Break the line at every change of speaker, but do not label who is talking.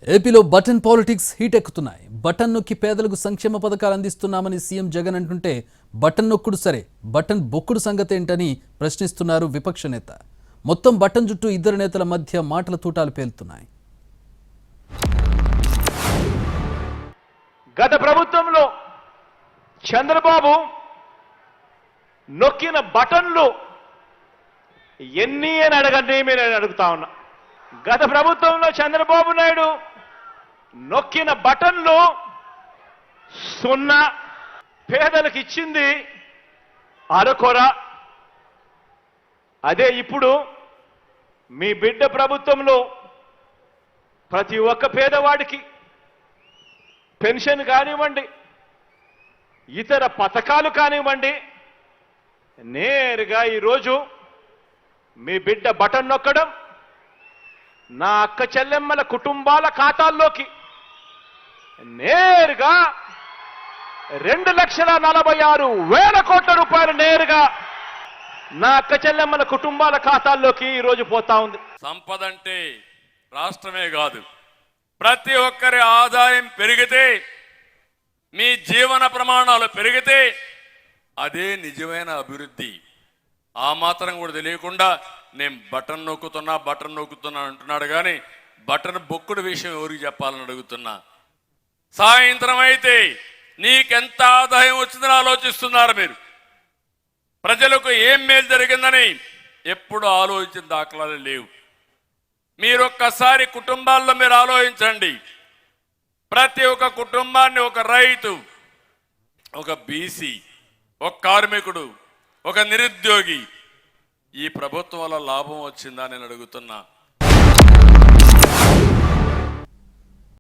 ఏపీలో button politics heat ఎక్కుతున్నాయి. Button నొక్కి పేదలకు సంక్షేమ పథకాలు అందిస్తున్నామని సీఎం జగన్ అంటుంటే బటన్ నొక్కుడు సరే, బటన్ బొక్కుడు సంగతి ఏంటని ప్రశ్నిస్తున్నారు విపక్ష నేత. మొత్తం బటన్ చుట్టూ ఇద్దరు నేతల మధ్య మాటల తూటాలు పేలుతున్నాయి.
గత ప్రభుత్వంలో చంద్రబాబు నొక్కిన బటన్లు ఎన్ని అని అడగండి, నేను అడుగుతా ఉన్నా. గత ప్రభుత్వంలో చంద్రబాబు నాయుడు నొక్కిన బటన్లు 0, పేదలకు ఇచ్చింది అరకొర. అదే ఇప్పుడు మీ బిడ్డ ప్రభుత్వంలో ప్రతి ఒక్క పేదవాడికి పెన్షన్ కానివ్వండి, ఇతర పథకాలు కానివ్వండి, నేరుగా ఈరోజు మీ బిడ్డ బటన్ నొక్కడం నా అక్క చెల్లెమ్మల కుటుంబాల ఖాతాల్లోకి నేరుగా 2,46,000 కోట్ల రూపాయలు నేరుగా నా అక్క చెల్లెమ్మల కుటుంబాల ఖాతాల్లోకి ఈరోజు పోతా ఉంది.
సంపద అంటే రాష్ట్రమే కాదు, ప్రతి ఒక్కరి ఆదాయం పెరిగితే, మీ జీవన ప్రమాణాలు పెరిగితే అదే నిజమైన అభివృద్ధి. ఆ మాత్రం కూడా తెలియకుండా నేను బటన్ నొక్కుతున్నా అంటున్నాడు. కానీ బటన్ బొక్కుడు విషయం ఎవరికి చెప్పాలని అడుగుతున్నా. సాయంత్రం అయితే నీకెంత ఆదాయం వచ్చిందని ఆలోచిస్తున్నారు మీరు. ప్రజలకు ఏం మేలు జరిగిందని ఎప్పుడు ఆలోచించిన దాఖలాలు లేవు. మీరొక్కసారి కుటుంబాల్లో మీరు ఆలోచించండి. ప్రతి ఒక్క కుటుంబాన్ని ఒక రైతు, ఒక బీసీ, ఒక కార్మికుడు, ఒక నిరుద్యోగి ఈ ప్రభుత్వం వల్ల లాభం వచ్చిందా నేను అడుగుతున్నా.